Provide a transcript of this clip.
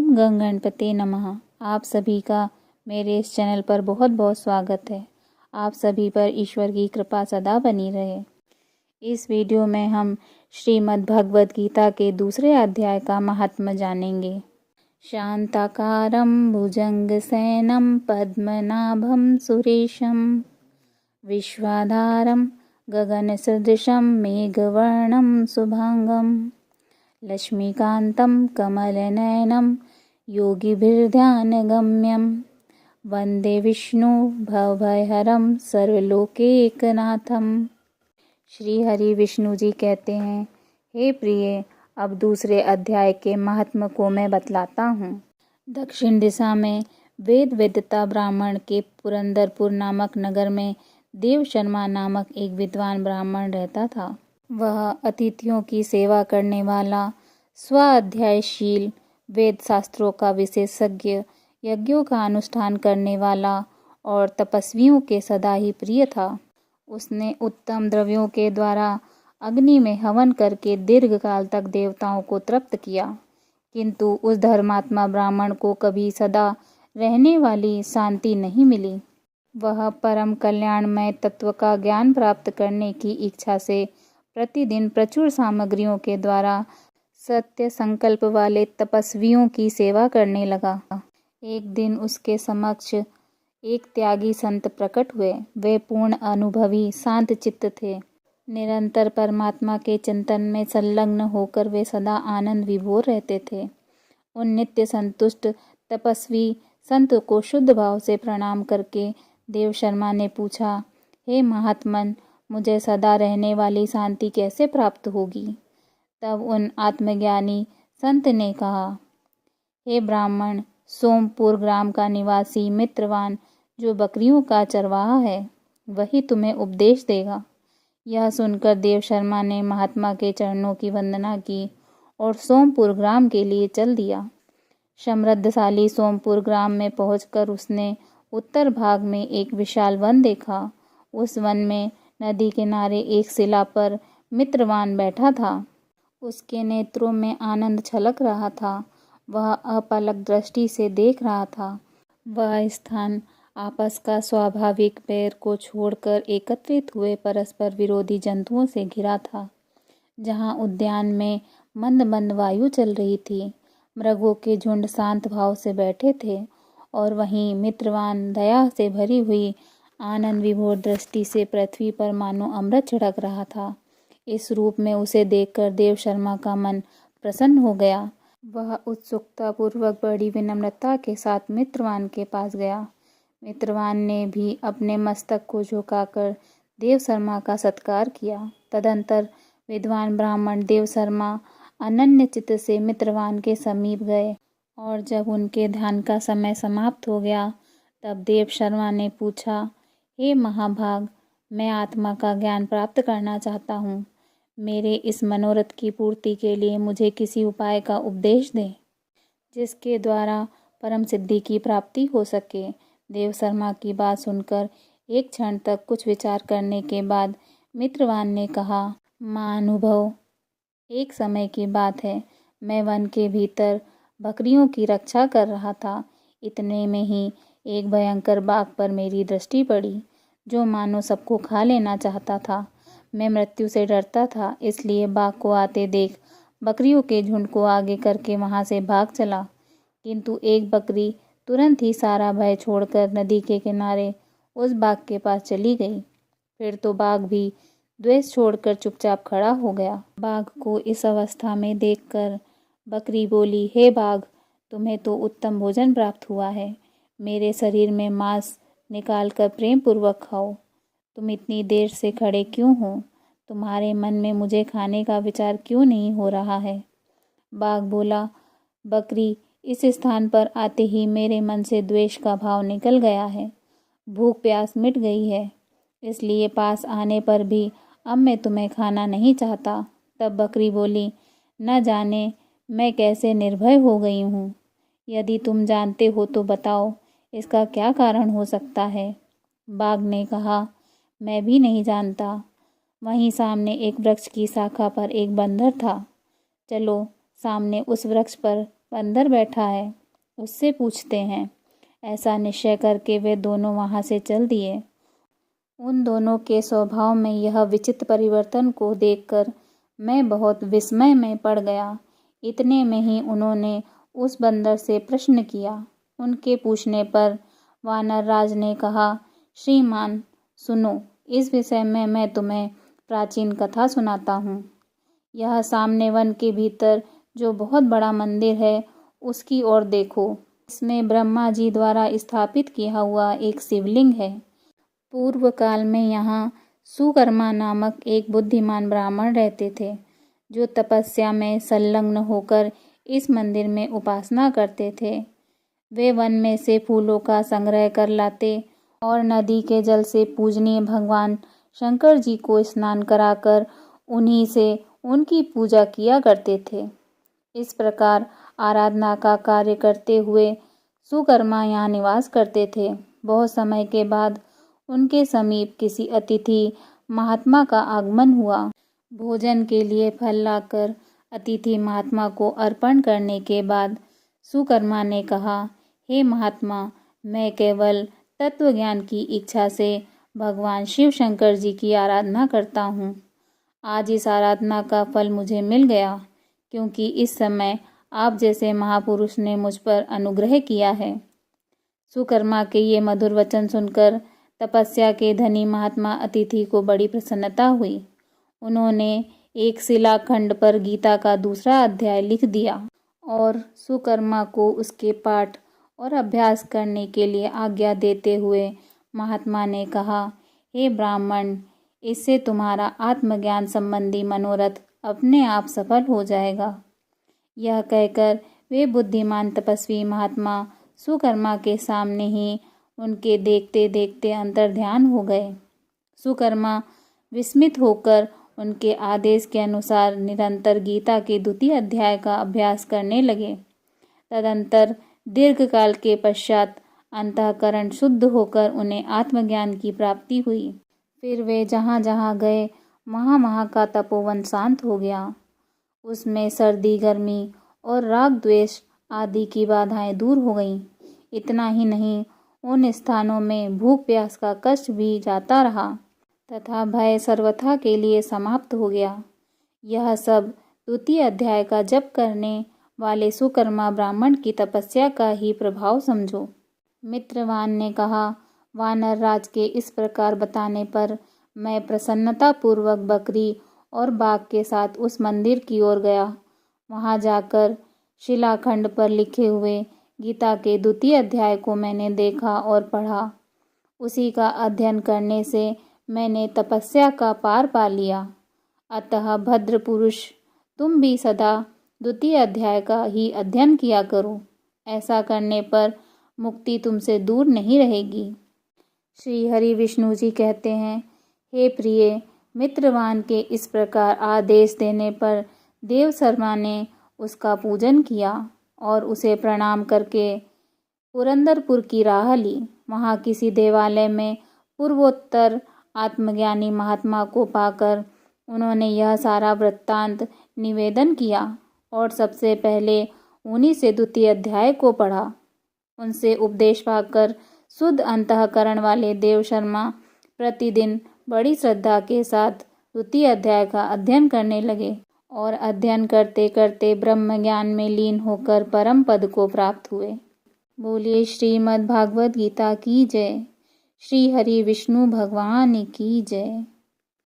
गं गणपते नमः। आप सभी का मेरे इस चैनल पर बहुत बहुत स्वागत है। आप सभी पर ईश्वर की कृपा सदा बनी रहे। इस वीडियो में हम श्रीमद् भगवद गीता के दूसरे अध्याय का महात्म्य जानेंगे। शांताकारं भुजंगशयनं पद्मनाभं सुरेशं विश्वाधारं गगनसदृशं मेघवर्णं शुभांगं लक्ष्मीकान्तं कमलनयनं योगिभिर्ध्यानगम्यं वन्दे विष्णु भवभयहरं सर्वलोकैकनाथं। श्री हरि विष्णु जी कहते हैं, हे प्रिय, अब दूसरे अध्याय के महात्म्य को मैं बतलाता हूँ। दक्षिण दिशा में वेद वेदता ब्राह्मण के पुरंदरपुर नामक नगर में देव शर्मा नामक एक विद्वान ब्राह्मण रहता था। वह अतिथियों की सेवा करने वाला, स्वाध्यायशील, वेद शास्त्रों का विशेषज्ञ, यज्ञों का अनुष्ठान करने वाला और तपस्वियों के सदा ही प्रिय था। उसने उत्तम द्रव्यों के द्वारा अग्नि में हवन करके दीर्घ काल तक देवताओं को तृप्त किया, किंतु उस धर्मात्मा ब्राह्मण को कभी सदा रहने वाली शांति नहीं मिली। वह परम कल्याणमय तत्व का ज्ञान प्राप्त करने की इच्छा से प्रतिदिन प्रचुर सामग्रियों के द्वारा सत्य संकल्प वाले तपस्वियों की सेवा करने लगा। एक दिन उसके समक्ष एक त्यागी संत प्रकट हुए। वे पूर्ण अनुभवी, शांत चित्त थे। निरंतर परमात्मा के चिंतन में संलग्न होकर वे सदा आनंद विभोर रहते थे। उन नित्य संतुष्ट तपस्वी संत को शुद्ध भाव से प्रणाम करके देव शर्मा ने पूछा, हे महात्मन, मुझे सदा रहने वाली शांति कैसे प्राप्त होगी? तब उन आत्मज्ञानी संत ने कहा, हे ब्राह्मण, सोमपुर ग्राम का निवासी मित्रवान जो बकरियों का चरवाहा है, वही तुम्हें उपदेश देगा। यह सुनकर देव शर्मा ने महात्मा के चरणों की वंदना की और सोमपुर ग्राम के लिए चल दिया। समृद्धशाली सोमपुर ग्राम में पहुंचकर उसने उत्तर भाग में एक विशाल वन देखा। उस वन में नदी किनारे एक शिला पर मित्रवान बैठा था। उसके नेत्रों में आनंद छलक रहा था। वह अपलक दृष्टि से देख रहा था। वह स्थान आपस का स्वाभाविक बैर को छोड़कर एकत्रित हुए परस्पर विरोधी जंतुओं से घिरा था। जहाँ उद्यान में मंद मंद वायु चल रही थी, मृगों के झुंड शांत भाव से बैठे थे और वहीं मित्रवान दया से भरी हुई आनंद विभोर दृष्टि से पृथ्वी पर मानो अमृत छिड़क रहा था। इस रूप में उसे देखकर देव शर्मा का मन प्रसन्न हो गया। वह उत्सुकता पूर्वक बड़ी विनम्रता के साथ मित्रवान के पास गया। मित्रवान ने भी अपने मस्तक को झुकाकर देव शर्मा का सत्कार किया। तदंतर विद्वान ब्राह्मण देव शर्मा अनन्य चित्त से मित्रवान के समीप गए और जब उनके ध्यान का समय समाप्त हो गया, तब देव शर्मा ने पूछा, हे महाभाग, मैं आत्मा का ज्ञान प्राप्त करना चाहता हूँ। मेरे इस मनोरथ की पूर्ति के लिए मुझे किसी उपाय का उपदेश दें, जिसके द्वारा परम सिद्धि की प्राप्ति हो सके। देव शर्मा की बात सुनकर एक क्षण तक कुछ विचार करने के बाद मित्रवान ने कहा, महानुभव, एक समय की बात है, मैं वन के भीतर बकरियों की रक्षा कर रहा था। इतने में ही एक भयंकर बाघ पर मेरी दृष्टि पड़ी, जो मानो सबको खा लेना चाहता था। मैं मृत्यु से डरता था, इसलिए बाघ को आते देख बकरियों के झुंड को आगे करके वहां से भाग चला, किंतु एक बकरी तुरंत ही सारा भय छोड़कर नदी के किनारे उस बाघ के पास चली गई। फिर तो बाघ भी द्वेष छोड़कर चुपचाप खड़ा हो गया। बाघ को इस अवस्था में देखकर बकरी बोली, हे बाघ, तुम्हें तो उत्तम भोजन प्राप्त हुआ है। मेरे शरीर में मांस निकाल कर प्रेम पूर्वक खाओ। तुम इतनी देर से खड़े क्यों हो? तुम्हारे मन में मुझे खाने का विचार क्यों नहीं हो रहा है? बाघ बोला, बकरी, इस स्थान पर आते ही मेरे मन से द्वेष का भाव निकल गया है। भूख प्यास मिट गई है, इसलिए पास आने पर भी अब मैं तुम्हें खाना नहीं चाहता। तब बकरी बोली, न जाने मैं कैसे निर्भय हो गई हूँ। यदि तुम जानते हो तो बताओ, इसका क्या कारण हो सकता है? बाघ ने कहा, मैं भी नहीं जानता। वहीं सामने एक वृक्ष की शाखा पर एक बंदर था। चलो सामने उस वृक्ष पर बंदर बैठा है, उससे पूछते हैं। ऐसा निश्चय करके वे दोनों वहाँ से चल दिए। उन दोनों के स्वभाव में यह विचित्र परिवर्तन को देखकर मैं बहुत विस्मय में पड़ गया। इतने में ही उन्होंने उस बंदर से प्रश्न किया। उनके पूछने पर वानर राज ने कहा, श्रीमान सुनो, इस विषय में मैं तुम्हें प्राचीन कथा सुनाता हूँ। यह सामने वन के भीतर जो बहुत बड़ा मंदिर है, उसकी ओर देखो। इसमें ब्रह्मा जी द्वारा स्थापित किया हुआ एक शिवलिंग है। पूर्व काल में यहाँ सुकर्मा नामक एक बुद्धिमान ब्राह्मण रहते थे, जो तपस्या में संलग्न होकर इस मंदिर में उपासना करते थे। वे वन में से फूलों का संग्रह कर लाते और नदी के जल से पूजनीय भगवान शंकर जी को स्नान कराकर उन्हीं से उनकी पूजा किया करते थे। इस प्रकार आराधना का कार्य करते हुए सुकर्मा यहाँ निवास करते थे। बहुत समय के बाद उनके समीप किसी अतिथि महात्मा का आगमन हुआ। भोजन के लिए फल लाकर अतिथि महात्मा को अर्पण करने के बाद सुकर्मा ने कहा, हे महात्मा, मैं केवल तत्व ज्ञान की इच्छा से भगवान शिव शंकर जी की आराधना करता हूँ। आज इस आराधना का फल मुझे मिल गया, क्योंकि इस समय आप जैसे महापुरुष ने मुझ पर अनुग्रह किया है। सुकर्मा के ये मधुर वचन सुनकर तपस्या के धनी महात्मा अतिथि को बड़ी प्रसन्नता हुई। उन्होंने एक शिलाखंड पर गीता का दूसरा अध्याय लिख दिया और सुकर्मा को उसके पाठ और अभ्यास करने के लिए आज्ञा देते हुए महात्मा ने कहा, हे ब्राह्मण, इससे तुम्हारा आत्मज्ञान संबंधी मनोरथ अपने आप सफल हो जाएगा। यह कहकर वे बुद्धिमान तपस्वी महात्मा सुकर्मा के सामने ही उनके देखते देखते अंतर्ध्यान हो गए। सुकर्मा विस्मित होकर उनके आदेश के अनुसार निरंतर गीता के द्वितीय अध्याय का अभ्यास करने लगे। तदंतर दीर्घकाल के पश्चात अंतःकरण शुद्ध होकर उन्हें आत्मज्ञान की प्राप्ति हुई। फिर वे जहाँ जहाँ गए वहाँ का तपोवन शांत हो गया। उसमें सर्दी, गर्मी और राग द्वेष आदि की बाधाएं दूर हो गईं। इतना ही नहीं, उन स्थानों में भूख प्यास का कष्ट भी जाता रहा तथा भय सर्वथा के लिए समाप्त हो गया। यह सब द्वितीय अध्याय का जप करने वाले सुकर्मा ब्राह्मण की तपस्या का ही प्रभाव समझो। मित्रवान ने कहा, वानर राज के इस प्रकार बताने पर मैं प्रसन्नता पूर्वक बकरी और बाघ के साथ उस मंदिर की ओर गया। वहां जाकर शिलाखंड पर लिखे हुए गीता के द्वितीय अध्याय को मैंने देखा और पढ़ा। उसी का अध्ययन करने से मैंने तपस्या का पार पा लिया। अतः भद्र पुरुष, तुम भी सदा द्वितीय अध्याय का ही अध्ययन किया करो। ऐसा करने पर मुक्ति तुमसे दूर नहीं रहेगी। श्री हरि विष्णु जी कहते हैं, हे प्रिय, मित्रवान के इस प्रकार आदेश देने पर देव शर्मा ने उसका पूजन किया और उसे प्रणाम करके पुरंदरपुर की राह ली। वहाँ किसी देवालय में पूर्वोत्तर आत्मज्ञानी महात्मा को पाकर उन्होंने यह सारा वृत्तांत निवेदन किया और सबसे पहले उन्हीं से द्वितीय अध्याय को पढ़ा। उनसे उपदेश पाकर शुद्ध अंतःकरण वाले देव शर्मा प्रतिदिन बड़ी श्रद्धा के साथ द्वितीय अध्याय का अध्ययन करने लगे और अध्ययन करते करते ब्रह्म ज्ञान में लीन होकर परम पद को प्राप्त हुए। बोलिए श्रीमद् भागवत गीता की जय। श्री हरि विष्णु भगवान की जय।